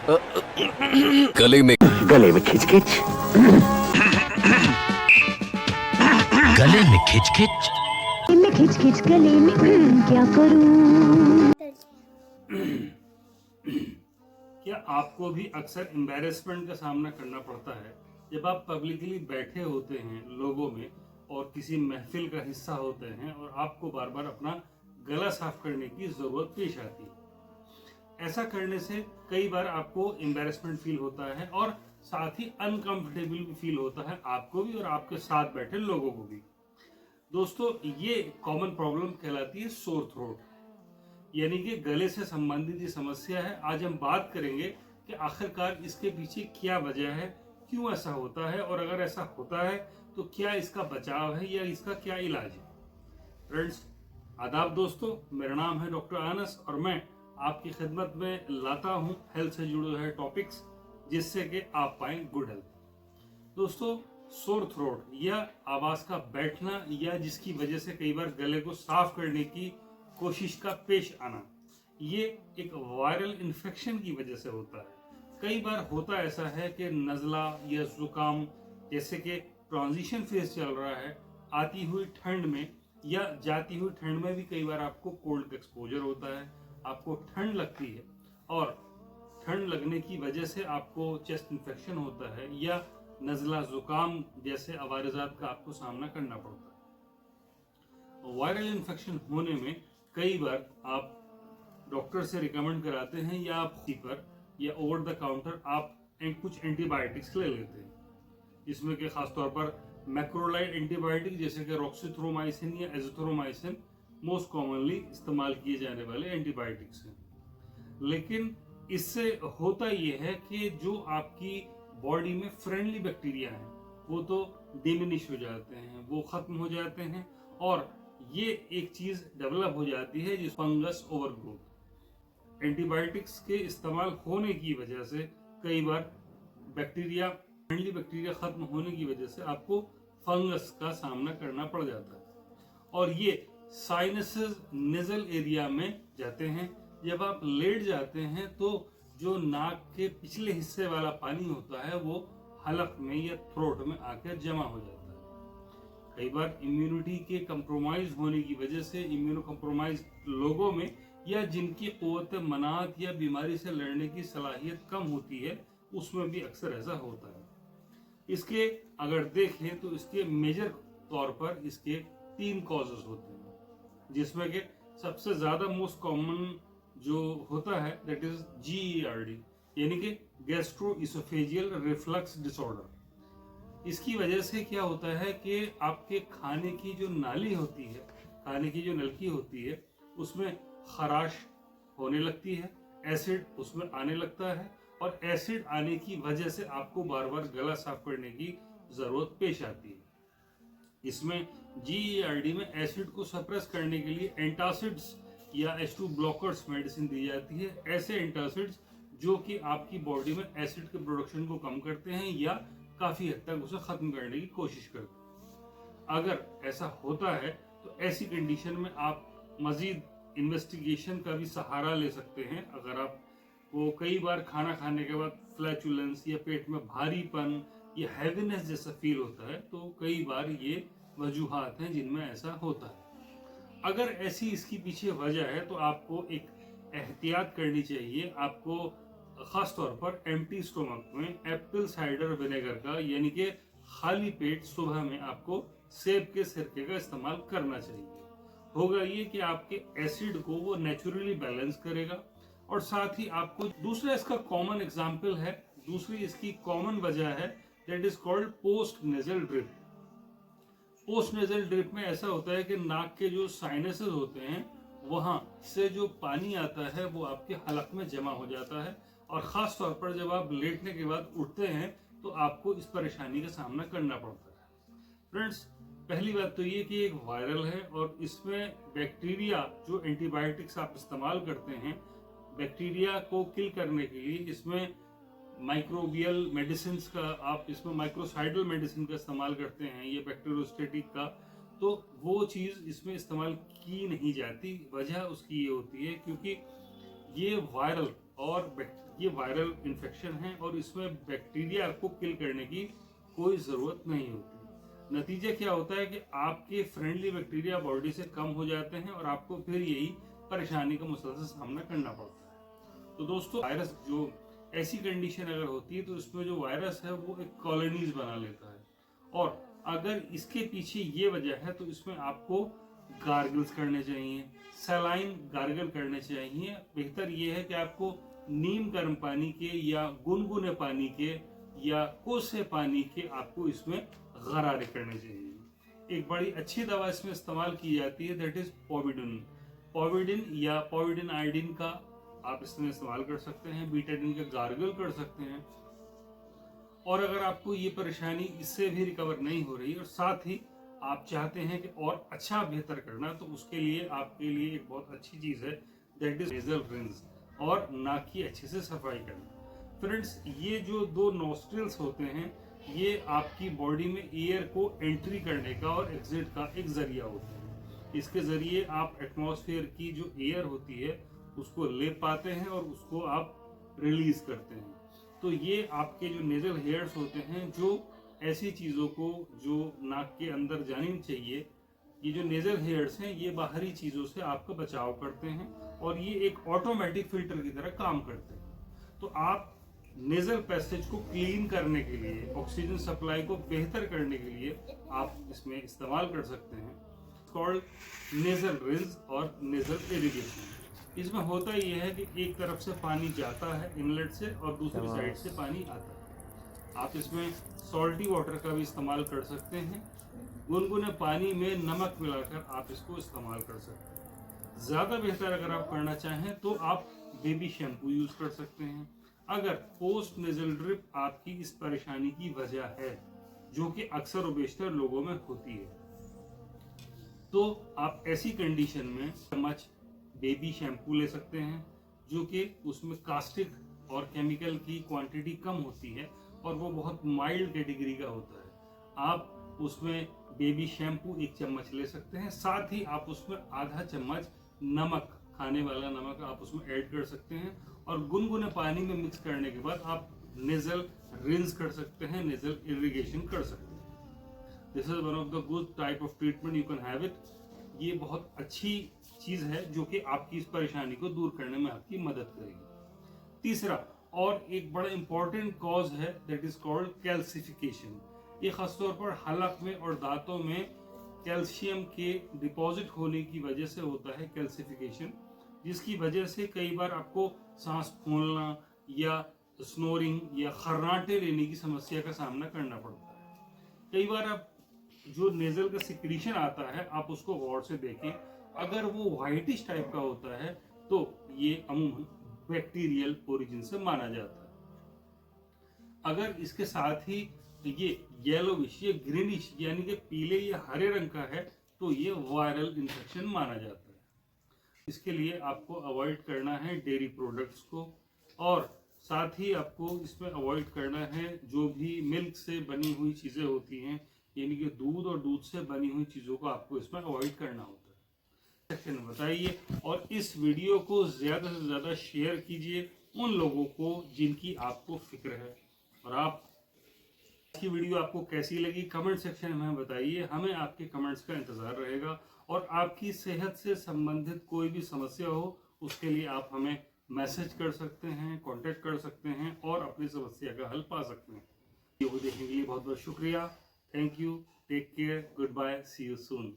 गले में खिचखिच, गले में खिचखिच, में खिच खिच गले में क्या करूं। क्या आपको भी अक्सर एम्बैरेसमेंट का सामना करना पड़ता है जब आप पब्लिकली बैठे होते हैं लोगों में और किसी महफिल का हिस्सा होते हैं और आपको बार बार अपना गला साफ करने की जरूरत पेश आती है? ऐसा करने से कई बार आपको एम्बैरेसमेंट फील होता है और साथ ही अनकंफर्टेबल भी फील होता है, आपको भी और आपके साथ बैठे लोगों को भी। दोस्तों, ये कॉमन प्रॉब्लम कहलाती है सोर थ्रोट, यानी कि गले से संबंधित ये समस्या है। आज हम बात करेंगे कि आखिरकार इसके पीछे क्या वजह है, क्यों ऐसा होता है, और अगर ऐसा होता है तो क्या इसका बचाव है या इसका क्या इलाज है। फ्रेंड्स, आदाब दोस्तों, मेरा नाम है डॉक्टर आनस और मैं आपकी खिदमत में लाता हूं हेल्थ से जुड़े हुए टॉपिक्स, जिससे कि आप पाएं गुड हेल्थ। दोस्तों, सोर थ्रोट या आवाज का बैठना या जिसकी वजह से कई बार गले को साफ करने की कोशिश का पेश आना, ये एक वायरल इन्फेक्शन की वजह से होता है। कई बार होता ऐसा है कि नज़ला या जुकाम, जैसे कि ट्रांजिशन फेज चल रहा है, आती हुई ठंड में या जाती हुई ठंड में भी कई बार आपको कोल्ड का एक्सपोजर होता है, आपको ठंड लगती है और ठंड लगने की वजह से आपको चेस्ट इन्फेक्शन होता है या नज़ला जुकाम जैसे अवारजात का आपको सामना करना पड़ता है। वायरल इन्फेक्शन होने में कई बार आप डॉक्टर से रिकमेंड कराते हैं या आप पर या ओवर द काउंटर आप कुछ एंटीबायोटिक्स ले लेते हैं, जिसमें कि खासतौर पर मैक्रोलाइड एंटीबायोटिक जैसे कि रॉक्सीथ्रोमाइसिन या एजिथ्रोमाइसिन मोस्ट कॉमनली इस्तेमाल किए जाने वाले एंटीबायोटिक्स हैं। लेकिन इससे होता यह है कि जो आपकी बॉडी में फ्रेंडली बैक्टीरिया हैं वो तो डिमिनिश हो जाते हैं, वो खत्म हो जाते हैं और ये एक चीज डेवलप हो जाती है जिस फंगस ओवरग्रोथ। एंटीबायोटिक्स के इस्तेमाल होने की वजह से कई बार बैक्टीरिया, फ्रेंडली बैक्टीरिया खत्म होने की वजह से आपको फंगस का सामना करना पड़ जाता है और ये साइनसेस नेजल एरिया में जाते हैं। जब आप लेट जाते हैं तो जो नाक के पिछले हिस्से वाला पानी होता है वो हलक में या थ्रोट में आकर जमा हो जाता है। कई बार इम्यूनिटी के कंप्रोमाइज होने की वजह से, इम्यूनो कंप्रोमाइज लोगों में या जिनकी क़ुव्वत मनात या बीमारी से लड़ने की सलाहियत कम होती है, उसमें भी अक्सर ऐसा होता है। इसके अगर देखें तो इसके मेजर तौर पर इसके 3 कॉजेस होते हैं, जिसमें कि सबसे ज्यादा मोस्ट कॉमन जो होता है दैट इज GERD, यानी कि गैस्ट्रोइसोफेजियल रिफ्लक्स डिसऑर्डर। इसकी वजह से क्या होता है कि आपके खाने की जो नाली होती है, खाने की जो नलकी होती है, उसमें खराश होने लगती है, एसिड उसमें आने लगता है और एसिड आने की वजह से आपको बार बार गला साफ करने की जरूरत पेश आती है। इसमें GERD में एसिड को सप्रेस करने के लिए एंटासिड्स या H2 ब्लॉकर्स मेडिसिन दी जाती है। ऐसे एंटासिड्स जो कि आपकी बॉडी में एसिड के प्रोडक्शन को कम करते हैं या काफी हद तक उसे खत्म करने की कोशिश करते हैं। अगर ऐसा होता है तो ऐसी कंडीशन में आप मजीद इन्वेस्टिगेशन का भी सहारा ले सकते हैं। अगर आप वो कई बार खाना खाने के बाद फ्लैचुलेंस या पेट में भारीपन या हैवीनेस जैसा फील होता है, तो कई बार ये वजूहात हैं जिनमें ऐसा होता है। अगर ऐसी इसकी पीछे वजह है तो आपको एक एहतियात करनी चाहिए। आपको खास तौर पर एम्प्टी स्टोमक में एप्पल साइडर विनेगर का, यानी कि खाली पेट सुबह में आपको सेब के सिरके का इस्तेमाल करना चाहिए। होगा ये कि आपके एसिड को वो नेचुरली बैलेंस करेगा और साथ ही आपको दूसरा इसका कॉमन एग्जाम्पल है, दूसरी इसकी कॉमन वजह है that is called post nasal drip. Post nasal drip में ऐसा होता है कि नाक के जो साइनसेस होते हैं वहां से जो पानी आता है वो आपके हलक में जमा हो जाता है और खास तौर पर जब आप लेटने के बाद उठते हैं तो आपको इस परेशानी का सामना करना पड़ता है। फ्रेंड्स, पहली बात तो ये कि एक वायरल है और इसमें बैक्टीरिया, जो एंटीबायोटिक्स आप इस्तेमाल करते हैं बैक्टीरिया को किल करने के लिए, इसमें माइक्रोबियल मेडिसिन का, आप इसमें माइक्रोसाइडल मेडिसिन का इस्तेमाल करते हैं या बैक्टीरियोस्टेटिक का, तो वो चीज़ इसमें इस्तेमाल की नहीं जाती। वजह उसकी ये होती है क्योंकि ये वायरल और ये वायरल इन्फेक्शन है और इसमें बैक्टीरिया को किल करने की कोई ज़रूरत नहीं होती। नतीजा क्या होता है कि आपके फ्रेंडली बैक्टीरिया बॉडी से कम हो जाते हैं और आपको फिर यही परेशानी का मुसलसल सामना करना पड़ता है। तो दोस्तों, वायरस जो ऐसी कंडीशन अगर होती है तो इसमें जो वायरस है वो एक कॉलोनीज बना लेता है, और अगर इसके पीछे ये वजह है तो इसमें आपको गार्गल्स करने चाहिए, सलाइन गार्गल करने चाहिए। बेहतर ये है कि आपको नीम गर्म पानी के या गुनगुने पानी के या कोसे पानी के आपको इसमें गरारे करने चाहिए। एक बड़ी अच्छी दवा इसमें इस्तेमाल की जाती है, दैट इज पोविडिन या पोविडिन आयोडीन का आप इसमें इस्तेमाल कर सकते हैं, बीटाडीन का गार्गल कर सकते हैं। और अगर आपको ये परेशानी इससे भी रिकवर नहीं हो रही और साथ ही आप चाहते हैं कि और अच्छा बेहतर करना, तो उसके लिए आपके लिए एक बहुत अच्छी चीज़ है, दैट इज नेजल रिंस, और नाक की अच्छे से सफाई करना। फ्रेंड्स, ये जो दो नॉस्ट्रिल्स होते हैं ये आपकी बॉडी में एयर को एंट्री करने का और एग्जिट का एक जरिया होता है। इसके जरिए आप एटमॉस्फेयर की जो एयर होती है उसको ले पाते हैं और उसको आप रिलीज करते हैं। तो ये आपके जो नेजल हेयर्स होते हैं, जो ऐसी चीज़ों को जो नाक के अंदर जानी चाहिए, ये जो नेजल हेयर्स हैं ये बाहरी चीज़ों से आपका बचाव करते हैं और ये एक ऑटोमेटिक फिल्टर की तरह काम करते हैं। तो आप नेजल पैसेज को क्लीन करने के लिए, ऑक्सीजन सप्लाई को बेहतर करने के लिए आप इसमें इस्तेमाल कर सकते हैं कॉल्ड नेजल रिंस और नेजल इरिगेशन। इसमें होता ये है कि एक तरफ से पानी जाता है इनलेट से और दूसरी साइड से पानी आता है। आप इसमें सॉल्टी वाटर का भी इस्तेमाल कर सकते हैं, गुनगुने पानी में नमक मिलाकर आप इसको इस्तेमाल कर सकते हैं। ज़्यादा बेहतर अगर आप करना चाहें तो आप बेबी शैम्पू यूज़ कर सकते हैं। अगर पोस्ट नेजल ड्रिप आपकी इस परेशानी की वजह है, जो कि अक्सर ओबेस्टर लोगों में होती है, तो आप ऐसी कंडीशन में चम्मच बेबी शैम्पू ले सकते हैं, जो कि उसमें कास्टिक और केमिकल की क्वांटिटी कम होती है और वो बहुत माइल्ड कैटेगरी का होता है। आप उसमें बेबी शैम्पू 1 चम्मच ले सकते हैं, साथ ही आप उसमें आधा चम्मच नमक, खाने वाला नमक आप उसमें ऐड कर सकते हैं और गुनगुने पानी में मिक्स करने के बाद आप नेजल रिंस कर सकते हैं, नेजल इरिगेशन कर सकते हैं। This is one of the good type of treatment, you can have it. ये बहुत अच्छी चीज़ है जो कि आपकी इस परेशानी को दूर करने में आपकी मदद करेगी। तीसरा और एक बड़ा इंपॉर्टेंट कॉज है, दैट इज कॉल्ड कैल्सिफिकेशन। ये खासतौर पर हलक में और दांतों में कैल्शियम के डिपॉजिट होने की वजह से होता है कैल्सिफिकेशन, जिसकी वजह से कई बार आपको सांस फूलना या स्नोरिंग या खर्राटे लेने की समस्या का सामना करना पड़ता है। कई बार आप जो नेजल का सिक्रीशन आता है आप उसको गौर से देखें, अगर वो व्हाइटिश टाइप का होता है तो ये अमूमन बैक्टीरियल ओरिजिन से माना जाता है। अगर इसके साथ ही ये येलोविश या ग्रीनिश यानी कि पीले या हरे रंग का है तो ये वायरल इन्फेक्शन माना जाता है। इसके लिए आपको अवॉइड करना है डेयरी प्रोडक्ट्स को, और साथ ही आपको इसमें अवॉइड करना है जो भी मिल्क से बनी हुई चीज़ें होती हैं, यानी कि दूध और दूध से बनी हुई चीज़ों को आपको इसमें अवॉइड करना होता है। सेक्शन में बताइए और इस वीडियो को ज़्यादा से ज़्यादा शेयर कीजिए उन लोगों को जिनकी आपको फिक्र है। और आप की वीडियो आपको कैसी लगी कमेंट सेक्शन में बताइए, हमें आपके कमेंट्स का इंतज़ार रहेगा। और आपकी सेहत से संबंधित कोई भी समस्या हो उसके लिए आप हमें मैसेज कर सकते हैं, कांटेक्ट कर सकते हैं और अपनी समस्या का हल पा सकते हैं। वीडियो को देखने के लिए बहुत बहुत शुक्रिया। Thank you, take care, goodbye, see you soon.